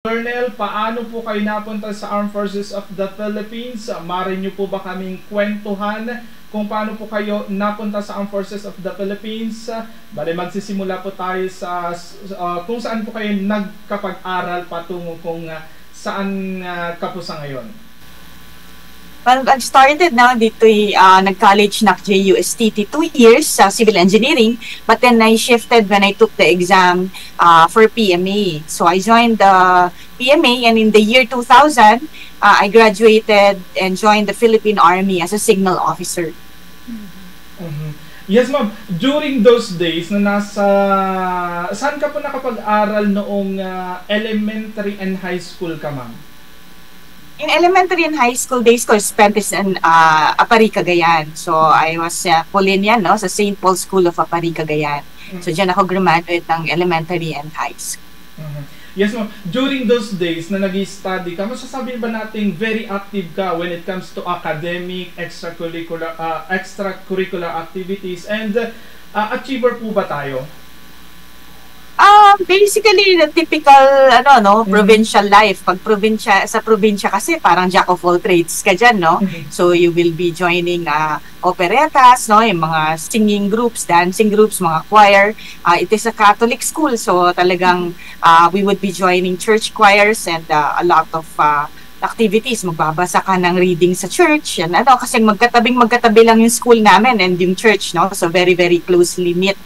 Colonel, paano po kayo napunta sa Armed Forces of the Philippines? Maaari niyo po ba kaming kwentuhan kung paano po kayo napunta sa Armed Forces of the Philippines? Bale, magsisimula po tayo sa kung saan po kayo nagkapag-aral patungo kung saan ka po sa ngayon. Well, I started now dito nag-college na JUSTT 2 years sa civil engineering, but then I shifted when I took the exam for PMA. So I joined the PMA, and in the year 2000, I graduated and joined the Philippine Army as a signal officer. Mm-hmm. Yes, ma'am. During those days na saan ka po nakapag-aral noong elementary and high school ka, ma'am? In elementary and high school days ko, spent is in Apari, Cagayan. So, I was Polinian, no? Sa St. Paul School of Apari, Cagayan. So, dyan ako graduate ng elementary and high school. Mm-hmm. Yes, ma'am. During those days na nag-study ka, masasabi ba nating very active ka when it comes to academic, extracurricular activities, and achiever po ba tayo? Basically, the typical, provincial life. Pag sa probinsya kasi, parang jack of all trades ka dyan, no? So, you will be joining operetas, no? Yung mga singing groups, dancing groups, mga choir. It is a Catholic school, so talagang we would be joining church choirs and a lot of activities. Magbabasa ka ng reading sa church. And, kasi magkatabi lang yung school namin and yung church, no? So, very, very closely knit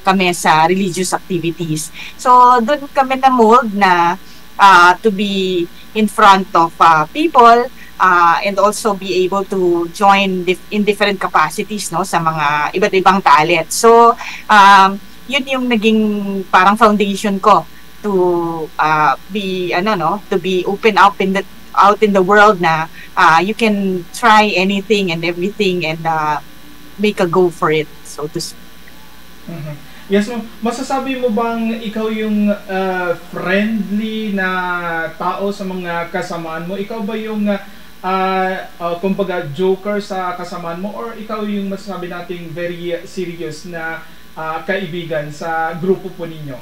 kami sa religious activities. So, doon kami na-mold na to be in front of people and also be able to join in different capacities, no, sa mga iba't ibang talent. So, yun yung naging parang foundation ko to be open up out in the world na you can try anything and everything and make a go for it, so to speak. Mm-hmm. Yes, ma'am. Masasabi mo bang ikaw yung friendly na tao sa mga kasamaan mo? Ikaw ba yung kumbaga joker sa kasamaan mo, or ikaw yung masasabi nating very serious na kaibigan sa grupo po ninyo?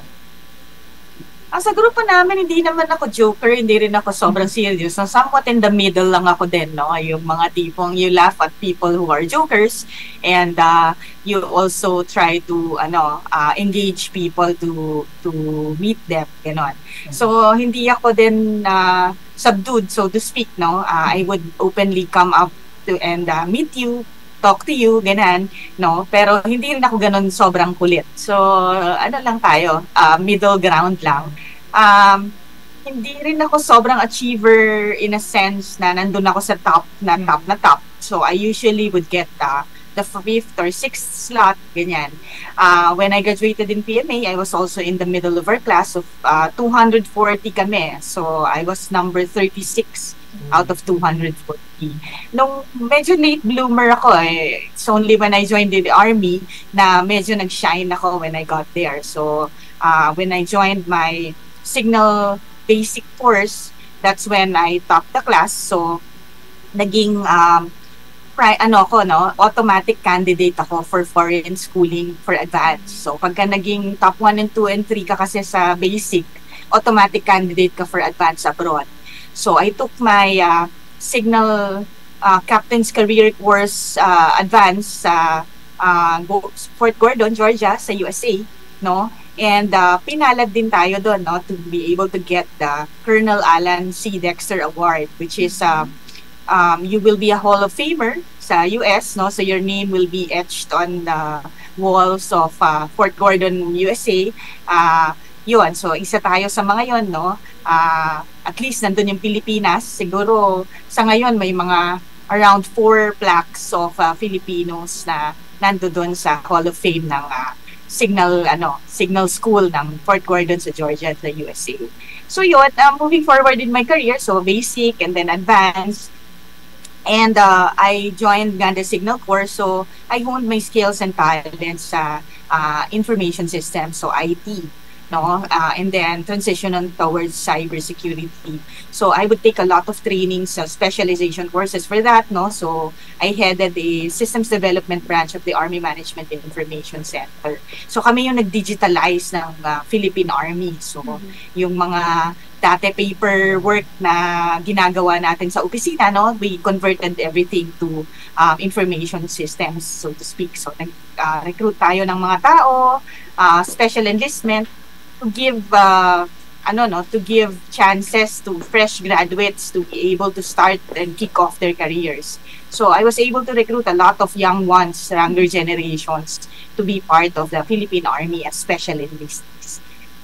Sa grupo namin, hindi naman ako joker, hindi rin ako sobrang serious. So, somewhat in the middle lang ako din, no? Yung mga tipong you laugh at people who are jokers, and you also try to engage people to meet them, gano'n. So, hindi ako din subdued, so to speak, no? I would openly come up to and meet you, talk to you, ganun, no? Pero hindi rin ako ganun sobrang kulit. So, lang tayo, middle ground lang. Hindi rin ako sobrang achiever in a sense na nandun ako sa top. So, I usually would get the 5th or 6th slot, ganyan. When I graduated in PMA, I was also in the middle of our class of 240 kami. So, I was number 36 out of 240. Nung medyo late bloomer ako, it's only when I joined the army na medyo nag-shine ako when I got there. So, when I joined my signal basic course, that's when I topped the class. So, naging automatic candidate ako for foreign schooling for advanced. So, pagka naging top 1 and 2 and 3 ka kasi sa basic, automatic candidate ka for advanced abroad. So, I took my signal captain's career course advanced sa Fort Gordon, Georgia, sa USA, no? And pinalad din tayo doon, no, to be able to get the Colonel Alan C. Dexter Award, which is you will be a Hall of Famer sa US, no? So your name will be etched on the walls of Fort Gordon, USA. Yun, so isa tayo sa mga yon, no? At least nandun yung Pilipinas. Siguro sa ngayon may mga around 4 plaques of Filipinos na nandoon sa Hall of Fame ng signal school ng Fort Gordon sa Georgia at the USA. So yun, moving forward in my career, so basic and then advanced. And I joined the signal course, so I honed my skills and talents sa information systems, so IT. no? And then transition on towards cybersecurity. So I would take a lot of trainings, specialization courses for that, no? So I headed the systems development branch of the Army Management Information Center. So kami yung nag-digitalize ng Philippine Army. So yung mga dati paperwork na ginagawa natin sa opisina, no? We converted everything to information systems, so to speak. So nag-recruit tayo ng mga tao, special enlistment, to give to give chances to fresh graduates to be able to start and kick off their careers. So I was able to recruit a lot of young ones, younger generations, to be part of the Philippine Army as special enlistees.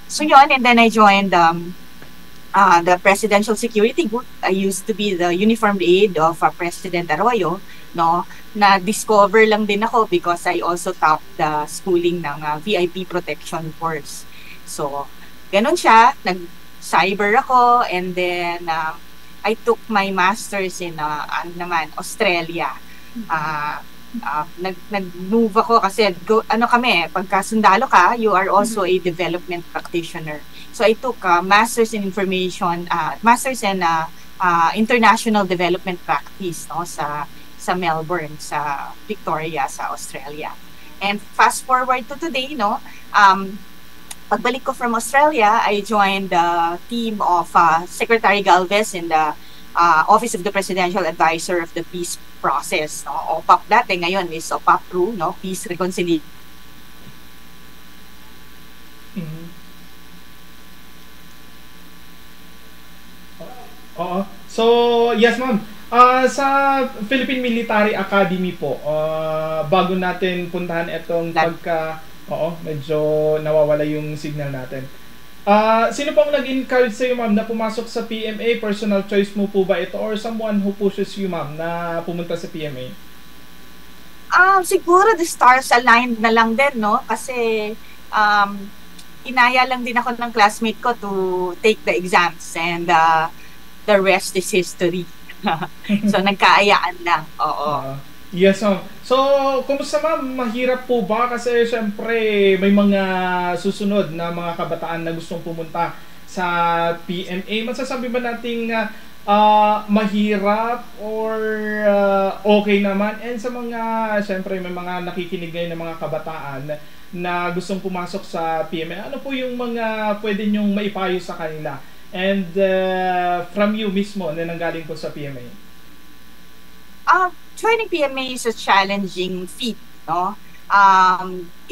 So yun, and then I joined the Presidential Security Group. I used to be the uniformed aide of President Arroyo, no? Na-discover lang din ako because I also topped the schooling ng VIP Protection Force. So, ganun siya. Nag-cyber ako, and then I took my master's in Australia. Nag-move ako kasi pagka sundalo ka, you are also a development practitioner. So I took master's in international development practice, no, sa Melbourne, sa Victoria, sa Australia. And fast forward to today, no, pagbalik ko from Australia, I joined the team of Secretary Galvez in the Office of the Presidential Advisor of the Peace Process, no? OPAP dati, ngayon is OPAP-RU, no? Peace Reconciliation. Oo. So, yes ma'am. Sa Philippine Military Academy po, bago natin puntahan itong medyo nawawala yung signal natin. Sino pong nag-encourage sa'yo ma'am na pumasok sa PMA? Personal choice mo po ba ito or someone who pushes you ma'am na pumunta sa PMA? Siguro the stars aligned na lang din, no? Kasi inaya lang din ako ng classmate ko to take the exams, and the rest is history. So nagkaayaan lang. Oo. Yes ma'am. So, kumusta ma'am? Mahirap po ba? Kasi syempre may mga susunod na mga kabataan na gustong pumunta sa PMA. Masasabi ba nating mahirap or okay naman? And sa mga, syempre may mga nakikinig ngayon ng mga kabataan na gustong pumasok sa PMA, ano po yung mga pwede nyong maipayo sa kanila? And from you mismo na nanggaling po sa PMA? Joining PMA is a challenging feat, no?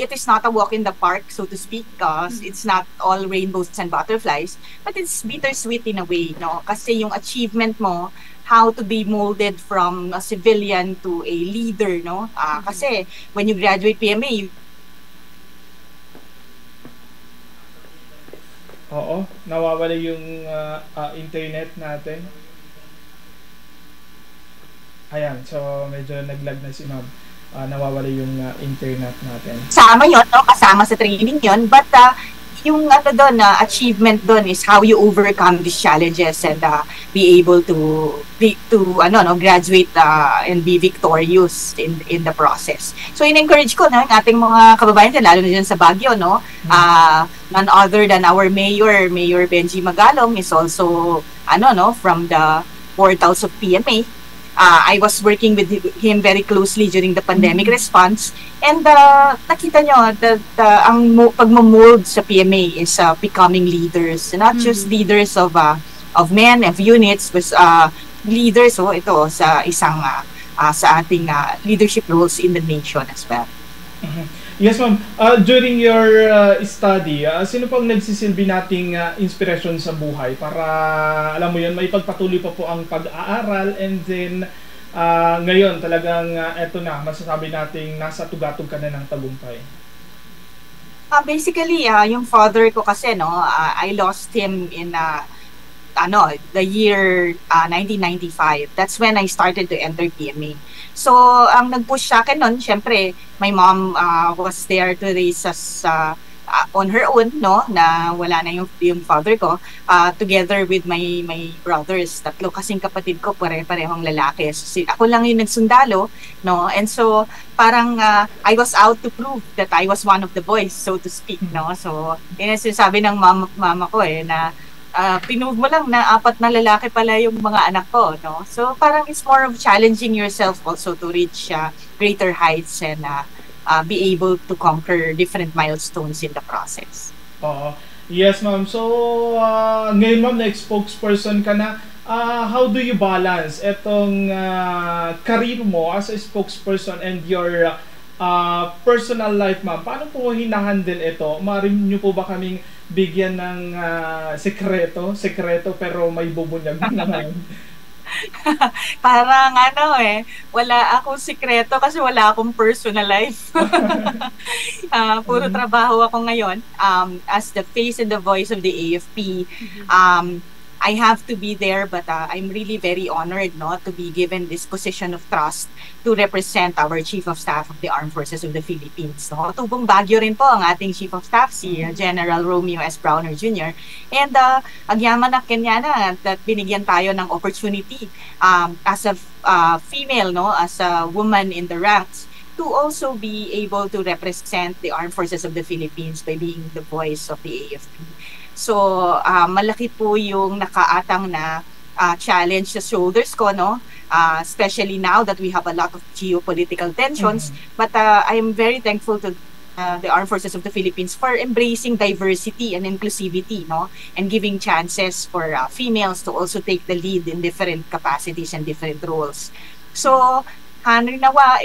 It is not a walk in the park, so to speak, because it's not all rainbows and butterflies, but it's bittersweet in a way, no? Kasi yung achievement mo, how to be molded from a civilian to a leader, no? Kasi when you graduate PMA, Oo, nawawala yung internet natin. Ayan, so medyo naglag na si ma'am. Nawawala yung internet natin. Kasama yun, no? Kasama sa training yun. But yung achievement doon is how you overcome these challenges and be able to graduate and be victorious in the process. So in-encourage ko na ating mga kababayan, lalo na dyan sa Baguio, no? None other than our Mayor Benji Magalong is also from the portals of PMA. I was working with him very closely during the pandemic response, and nakita nyo ang pagmamold sa PMA is becoming leaders, not just leaders of men, of units, but leaders sa isang sa ating leadership roles in the nation as well. Yes ma'am, during your study, sino pong nagsisilbi nating inspiration sa buhay para alam mo yun, may pagpatuloy pa po ang pag-aaral, and then ngayon talagang eto na, masasabi nating nasa tugatog ka na ng tagumpay? Basically, yung father ko kasi, I lost him in the year 1995. That's when I started to enter PMA. So, ang nag-push sa akin nun, syempre, my mom was there to raise us on her own, no, na wala na yung father ko, together with my brothers, tatlo kasing kapatid ko, pare-parehong lalaki. So, ako lang yung nagsundalo, no, and so parang I was out to prove that I was one of the boys, so to speak, no. So yun ang sinasabi ng mama ko na pinove mo lang na 4 na lalaki pala yung mga anak ko, no? So parang it's more of challenging yourself also to reach greater heights and be able to conquer different milestones in the process. Oo. Yes, ma'am. So, ngayon, ma'am, na-spokesperson ka na. How do you balance itong career mo as a spokesperson and your personal life, ma'am? Paano po hinahandle ito? Maaari niyo po ba kaming bigyan ng sekreto pero may bubunyag naman? Parang wala akong sikreto kasi wala akong personal life. Puro trabaho ako ngayon. As the face and the voice of the AFP, I have to be there, but I'm really very honored, no, to be given this position of trust to represent our Chief of Staff of the Armed Forces of the Philippines. No? Tubong Baguio rin po ang ating Chief of Staff, si General Romeo S. Browner Jr. And agyaman na kanya na that binigyan tayo ng opportunity as a female, no, as a woman in the ranks, to also be able to represent the Armed Forces of the Philippines by being the voice of the AFP. So, malaki po yung nakaatang na challenge sa shoulders ko, no? Especially now that we have a lot of geopolitical tensions. But I am very thankful to the Armed Forces of the Philippines for embracing diversity and inclusivity, no? And giving chances for females to also take the lead in different capacities and different roles. So, nawa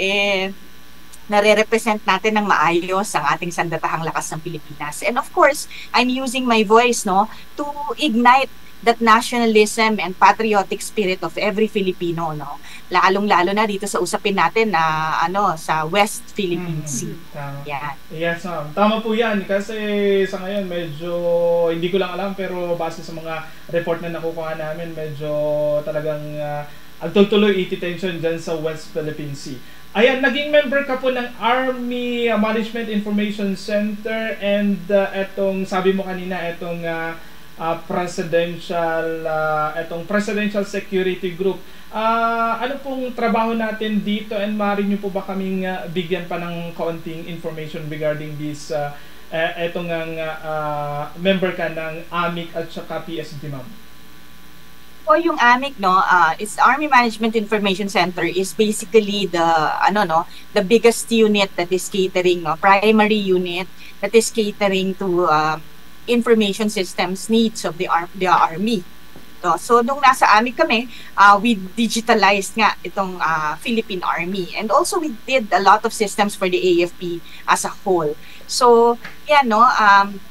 nare-represent natin ng maayos ang ating sandatahang lakas ng Pilipinas. And of course, I'm using my voice, no, to ignite that nationalism and patriotic spirit of every Filipino, no. Lalong-lalo na dito sa usapin natin na sa West Philippine Sea. Tama. Yan. Yes, ma'am. Tama po 'yan kasi sa ngayon medyo hindi ko lang alam pero base sa mga report na nakukuha namin, medyo talagang ang tuloy iti-tension dyan sa West Philippine Sea. Ayan, naging member ka po ng Army Management Information Center and etong sabi mo kanina etong Presidential Security Group. Ano pong trabaho natin dito and maaari niyo po ba kaming bigyan pa ng kaunting information regarding this etong member ka ng AMIC at saka PSD, ma'am? Yung AMIC, no, is Army Management Information Center is basically the the biggest unit that is catering, primary unit that is catering to information systems needs of the Army. So nung nasa AMIC kami, we digitalized nga itong Philippine Army, and also we did a lot of systems for the AFP as a whole. So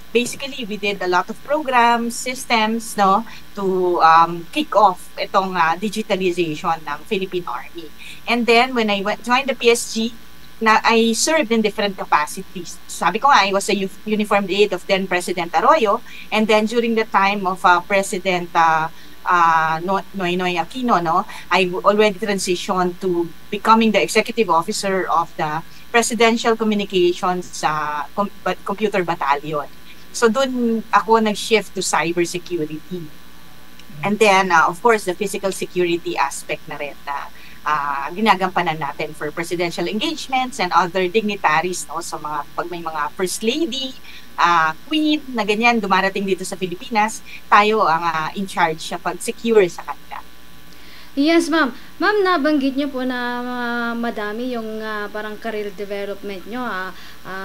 basically, we did a lot of programs, systems, no, to kick off itong digitalization ng Philippine Army. And then, when I joined the PSG, I served in different capacities. Sabi ko nga, I was a uniformed aide of then President Arroyo, and then during the time of President Noynoy Aquino, no, I already transitioned to becoming the executive officer of the Presidential Communications Computer Battalion. So doon ako nag-shift to cybersecurity. And then, of course, the physical security aspect na rin na ginagampanan natin for presidential engagements and other dignitaries, no? So pag may mga first lady, queen na ganyan dumarating dito sa Pilipinas, tayo ang in charge sa pag-secure sa kanila. Yes, ma'am. Ma'am, nabanggit niyo po na madami yung parang career development niyo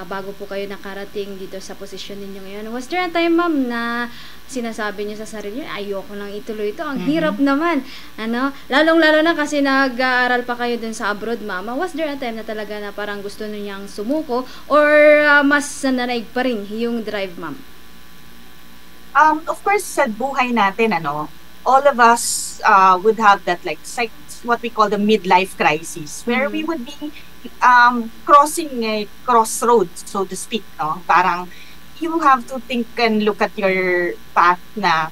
bago po kayo nakarating dito sa posisyon ninyo ngayon. Was there a time, ma'am, na sinasabi niyo sa sarili niyo, ayoko nang ituloy ito, ang hirap naman. Lalong-lalo na kasi nag-aaral pa kayo dun sa abroad, ma'am. Was there a time na talaga na parang gusto niyo niyang sumuko or mas nanaig pa rin yung drive, ma'am? Of course, sa buhay natin, all of us would have that what we call the midlife crisis, where we would be crossing a crossroad, so to speak, no? Parang you have to think and look at your path na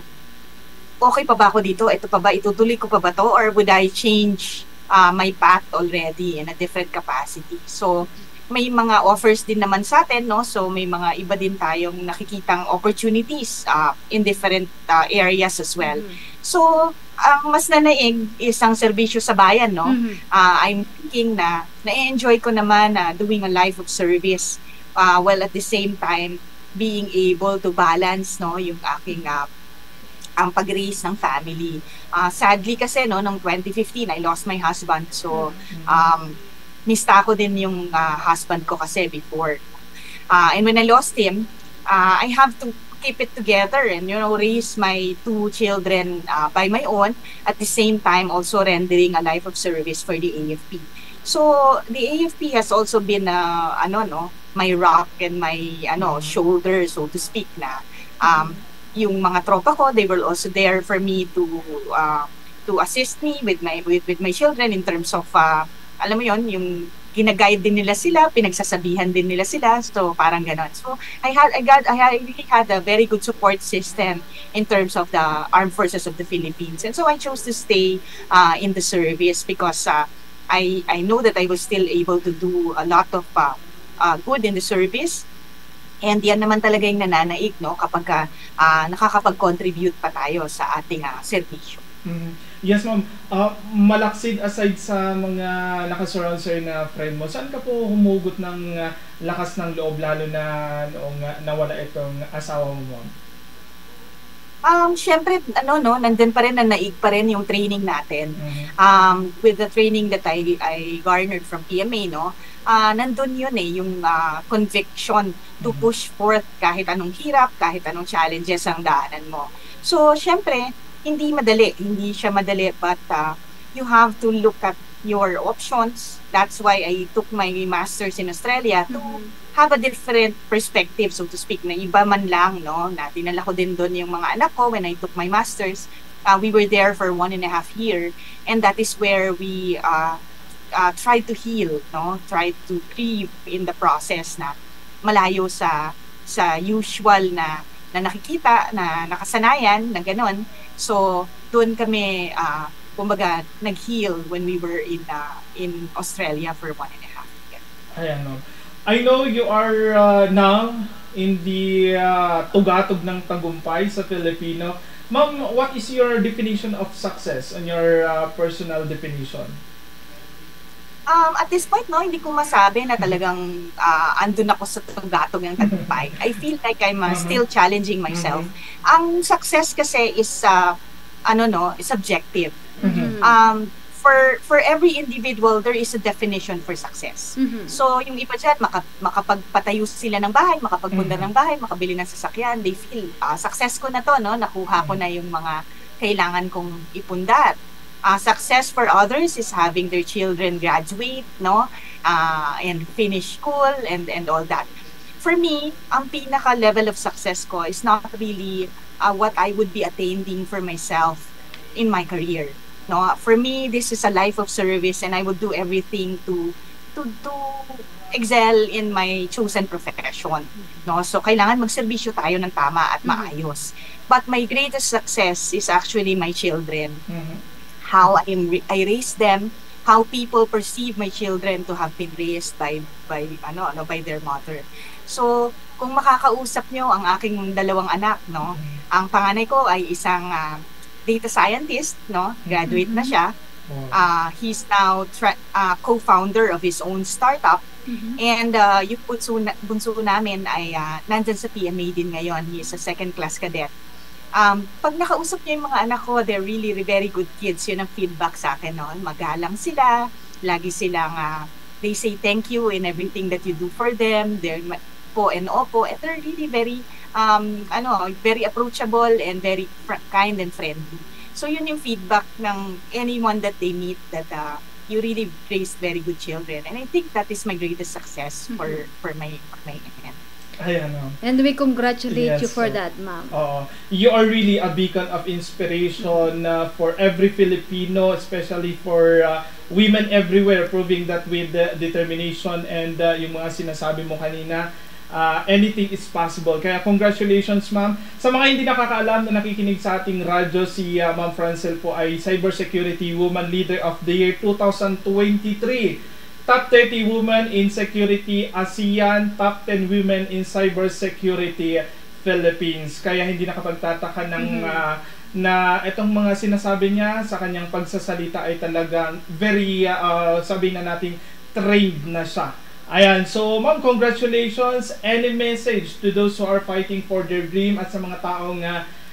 okay pa ba ako dito? Ito pa ba? Itutuloy ko pa ba to? Or would I change my path already in a different capacity? So may mga offers din naman sa atin, no? So may mga iba din tayong nakikitang opportunities in different areas as well. So ang mas nanaig isang serbisyo sa bayan, no? I'm thinking na na-enjoy ko naman doing a life of service while at the same time being able to balance, no, yung aking ang pag-raise ng family. Sadly kasi, no, noong 2015 I lost my husband. So mista ko din yung husband ko kasi before. And when I lost him, I have to keep it together and, you know, raise my 2 children by my own, at the same time also rendering a life of service for the AFP. So the AFP has also been my rock and my shoulder, so to speak, na yung mga tropa ko, they were also there for me to assist me with my children in terms of alam mo yon, yung gina-guide din nila sila, pinagsasabihan din nila sila, so parang ganon. So I really had a very good support system in terms of the Armed Forces of the Philippines, and so I chose to stay in the service because I know that I was still able to do a lot of good in the service, and yan naman talaga yung nananaig, no, kapag nakakapag-contribute pa tayo sa ating serbisyo. Yes, ma'am. Malaksid, aside sa mga nakasurround sa'yo na friend mo, saan ka po humugot ng lakas ng loob, lalo na noong nawala itong asawa mo, ma'am? Syempre, nandun pa rin, naig pa rin yung training natin. With the training that I garnered from PMA, no, nandun yun yung conviction to push forth kahit anong hirap, kahit anong challenges ang daanan mo. So, syempre, hindi siya madali, but you have to look at your options. That's why I took my master's in Australia to have a different perspective, so to speak, na iba man lang, no, na dinala ko din doon yung mga anak ko when I took my master's. We were there for 1.5 years, and that is where we try to heal, no, try to grieve in the process na malayo sa usual na nakikita, na nakasanayan, na gano'n. So, doon kami, kumbaga, nag-heal when we were in Australia for 1.5 years. Ayan, no. I know you are now in the tugatog ng tagumpay sa Filipino. Ma'am, what is your definition of success on your personal definition? At this point, no, hindi ko masabi na talagang andun ako sa tugatog ng tagumpay. I feel like I'm still challenging myself. Ang success kasi is subjective. For every individual, there is a definition for success. So, yung iba dyan, makapagpatayo sila ng bahay, makapagpunda ng bahay, makabili ng sasakyan, they feel, success ko na to, no? Nakuha ko na yung mga kailangan kong ipundar. Success for others is having their children graduate, no, and finish school and all that. For me, ang pinaka level of success ko is not really what I would be attaining for myself in my career. No, for me, this is a life of service, and I would do everything to excel in my chosen profession. No, so kailangan magserbisyo tayo ng tama at maayos. But my greatest success is actually my children. How I raise them, how people perceive my children to have been raised by their mother. So, kung makakausap nyo ang aking dalawang anak, no, ang panganay ko ay isang data scientist, no, graduate na siya. He's now co-founder of his own startup. And yung bunso namin ay nandyan sa PMA din ngayon. He is a second-class cadet. Pag nakausap niya yung mga anak ko, they're really very good kids. Yun ang feedback sa akin noon. Magalang sila, lagi silang, they say thank you in everything that you do for them. They're po and opo. And they're really very, very approachable and very kind and friendly. So yun yung feedback ng anyone that they meet, that you really raised very good children. And I think that is my greatest success for my end. Ayan, and we congratulate you for so, that, ma'am. You are really a beacon of inspiration for every Filipino, especially for women everywhere, proving that with determination and yung mga sinasabi mo kanina, anything is possible. Kaya congratulations, ma'am. Sa mga hindi nakakaalam na nakikinig sa ating radyo, si Ma'am Francel po ay Cybersecurity Woman Leader of the Year 2023. top 30 women in security ASEAN, top 10 women in cybersecurity Philippines. Kaya hindi nakapagtataka ng na itong mga sinasabi niya sa kanyang pagsasalita ay talagang very, sabihin na natin, trained na siya. Ayan, so ma'am, congratulations. Any message to those who are fighting for their dream at sa mga taong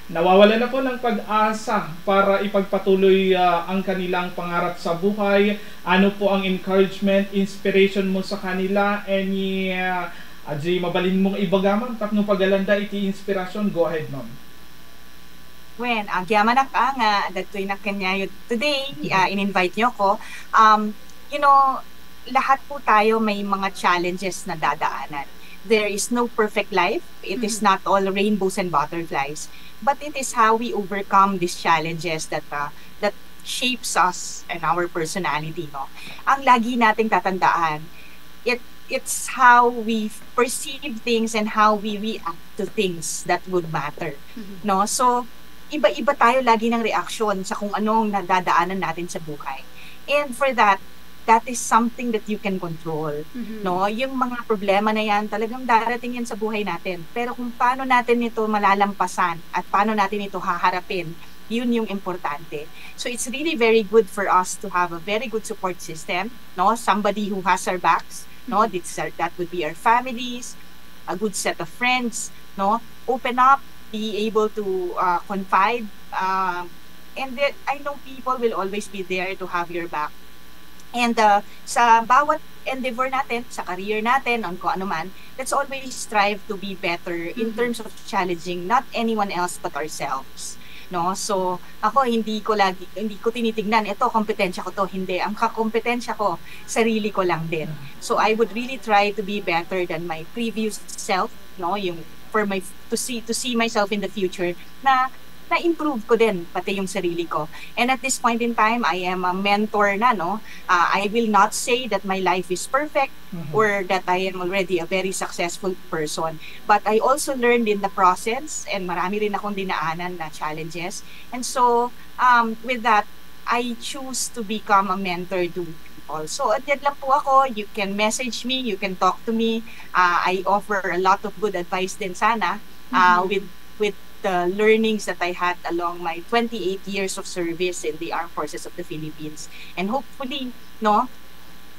nawawala na po ng pag-asa para ipagpatuloy ang kanilang pangarap sa buhay? Ano po ang encouragement, inspiration mo sa kanila? Any Adji, mabalin mong ibaga, ma'am, tapno pagalanda iti inspirasyon. Go ahead, ma'am. When agyaman ka nga datoy na kanya today, in-invite niyo ko. You know, lahat po tayo may mga challenges na dadaanan. There is no perfect life. It is not all rainbows and butterflies. But it is how we overcome these challenges that shapes us and our personality. No? Ang lagi nating tatandaan, it's how we perceive things and how we react to things that would matter. No? So, iba-iba tayo lagi ng reaksyon sa kung anong nadadaanan natin sa buhay. And for that is something that you can control. No? Yung mga problema na yan, talagang darating yan sa buhay natin. Pero kung paano natin ito malalampasan at paano natin ito haharapin, yun yung importante. So it's really very good for us to have a very good support system, no? Somebody who has our backs, no? That would be our families, a good set of friends, no? Open up, be able to confide, and that I know people will always be there to have your back. And sa bawat endeavor natin, sa career natin, on kung ano man, let's always strive to be better in terms of challenging not anyone else but ourselves. No? So, ako hindi ko tinitignan, ito kompetensya ko to, hindi. Ang kakompetensya ko, sarili ko lang din. So, I would really try to be better than my previous self, no? Yung to see myself in the future na-improve ko din pati yung sarili ko. And at this point in time, I am a mentor na, no? I will not say that my life is perfect or that I am already a very successful person. But I also learned in the process, and marami rin akong dinaanan na challenges. And so, with that, I choose to become a mentor to people. So, andyan lang po ako. You can message me, you can talk to me. I offer a lot of good advice din sana with the learnings that I had along my 28 years of service in the Armed Forces of the Philippines. And hopefully, no,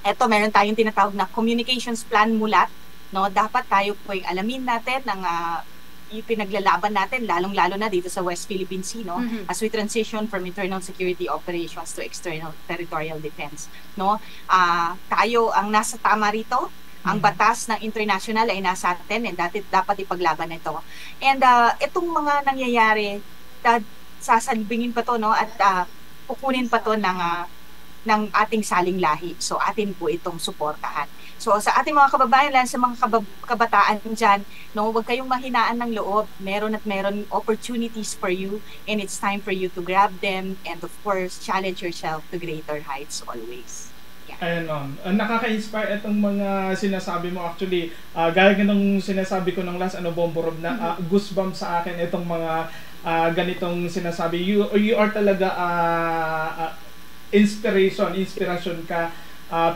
eto meron tayong tinatawag na communications plan mulat, no, dapat tayo po yung alamin natin ng ipinaglalaban natin, lalong-lalo na dito sa West Philippine Sea, no, as we transition from internal security operations to external territorial defense, no. Tayo ang nasa tama rito. Ang batas ng international ay nasa atin and dapat ipaglaban ito. And itong mga nangyayari, sasalbingin pa to, no, at kukunin pa to ng ating saling lahi. So atin po itong suportahan. So sa ating mga kababayan, sa mga kabataan dyan, no, huwag kayong mahinaan ng loob. Meron opportunities for you, and it's time for you to grab them and of course challenge yourself to greater heights always. Ayan, ma'am. Nakaka-inspire itong mga sinasabi mo. Actually, gaya ng sinasabi ko ng last, Bomborob, na goosebumps sa akin itong mga ganitong sinasabi. You are talaga inspiration ka.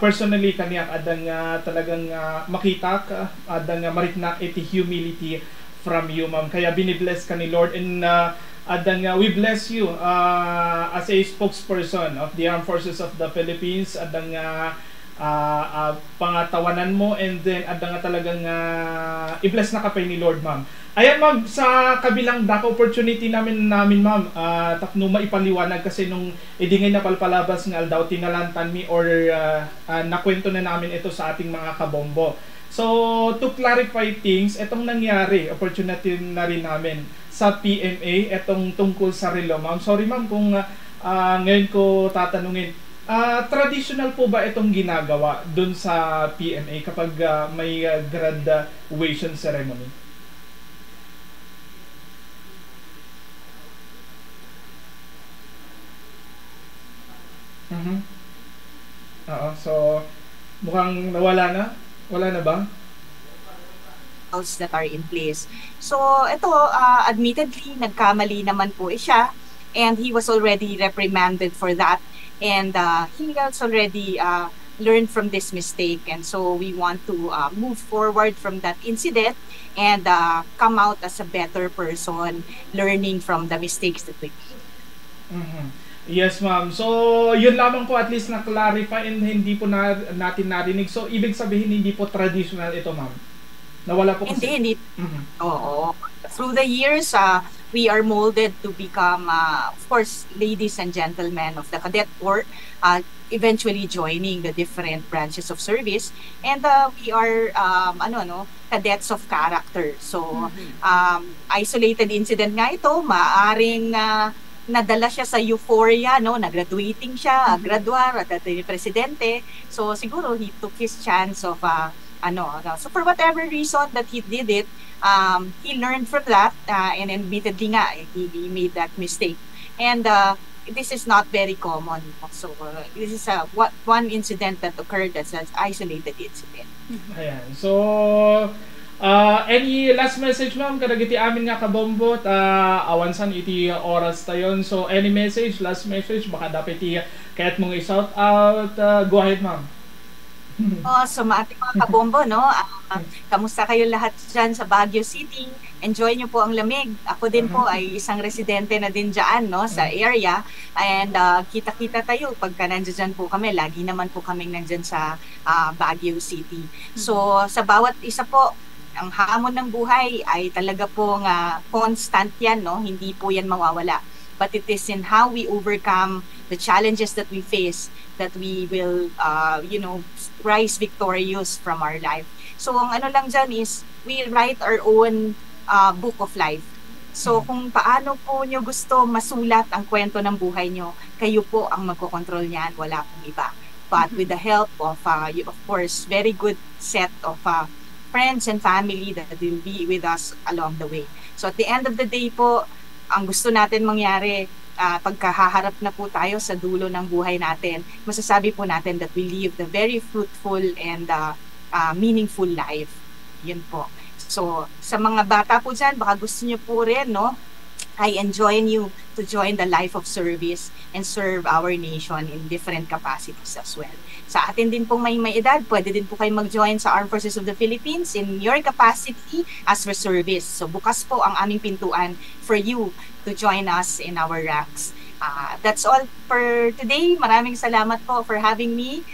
Personally, kaniyak adang talagang makita ka, adang mariknak iti humility from you, ma'am. Kaya binibless ka ni Lord, and adang we bless you as a spokesperson of the Armed Forces of the Philippines. Adang pangatawanan mo, and then adang talagang i-bless na kapay ni Lord, ma'am. Ayan, ma'am, sa kabilang dako opportunity namin ma'am, tapno maipaliwanag kasi nung idingay na palpalabas ng aldaw tinalantan mi or nakwento na namin ito sa ating mga kabombo. So, to clarify things, itong nangyari, opportunity na rin namin sa PMA, itong tungkol sa relo, ma'am. Sorry, ma'am, kung ngayon ko tatanungin, traditional po ba itong ginagawa dun sa PMA kapag may graduation ceremony? Oo, so mukhang nawala na? Wala na ba? That are in place. So, ito, admittedly, nagkamali naman po siya, and he was already reprimanded for that, and he was already learned from this mistake, and so we want to move forward from that incident and come out as a better person, learning from the mistakes that we made. Mhm. Yes, ma'am. So, yun lamang po, at least na-clarify and hindi po natin narinig. So, ibig sabihin hindi po traditional ito, ma'am. Nawala po kasi. Hindi. Mhm. Oo. Through the years, we are molded to become, of course, ladies and gentlemen of the cadet corps, eventually joining the different branches of service, and we are cadets of character. So, isolated incident nga ito, maaring nadala siya sa euphoria, no, na-graduating siya, graduar, at yung presidente. So siguro he took his chance of so for whatever reason that he did it, he learned from that, and admittedly nga he made that mistake. And this is not very common. So this is one incident that occurred as an isolated incident. Ayan. So, any last message, ma'am? Kadagiti amin nga kabombot, awansan iti oras tayon. So, any message, last message, baka dapat kaya't mong i-shout out. Go ahead, ma'am. So ating mga kabombo, no? Kamusta kayo lahat dyan sa Baguio City? Enjoy nyo po ang lamig. Ako din po ay isang residente na din dyan, no? Sa area. And kita-kita tayo pagka nandyan po kami. Lagi naman po kaming nandyan sa Baguio City. So sa bawat isa po, ang hamon ng buhay ay talaga pong constant yan, no? Hindi po yan mawawala. But it is in how we overcome the challenges that we face that we will, rise victorious from our life. So, ang ano lang dyan is, we write our own book of life. So, kung paano po nyo gusto masulat ang kwento ng buhay nyo, kayo po ang magkocontrol niyan, wala pong iba. But with the help of course, very good set of friends and family that will be with us along the way. So, at the end of the day po, ang gusto natin mangyari, pagkahaharap na po tayo sa dulo ng buhay natin, masasabi po natin that we live the very fruitful and meaningful life. Yun po. So, sa mga bata po dyan, baka gusto nyo po rin, no? I enjoin you to join the life of service and serve our nation in different capacities as well. Sa atin din pong may edad, pwede din po kayo mag-join sa Armed Forces of the Philippines in your capacity as reservist. So bukas po ang aming pintuan for you to join us in our ranks. That's all for today. Maraming salamat po for having me,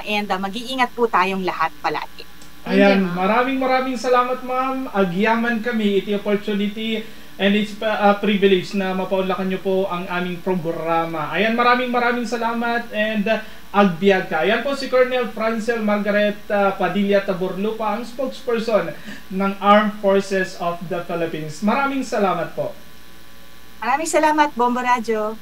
and mag-iingat po tayong lahat palagi. Ayan, maraming salamat, ma'am. Agyaman kami iti opportunity and it's a privilege na mapaunlakan nyo po ang aming programa. Ayan, maraming salamat and agbyag ka. Ayan po si Colonel Francel Margaret Padilla Taborlupa, ang spokesperson ng Armed Forces of the Philippines. Maraming salamat po. Maraming salamat, Bombo Radio.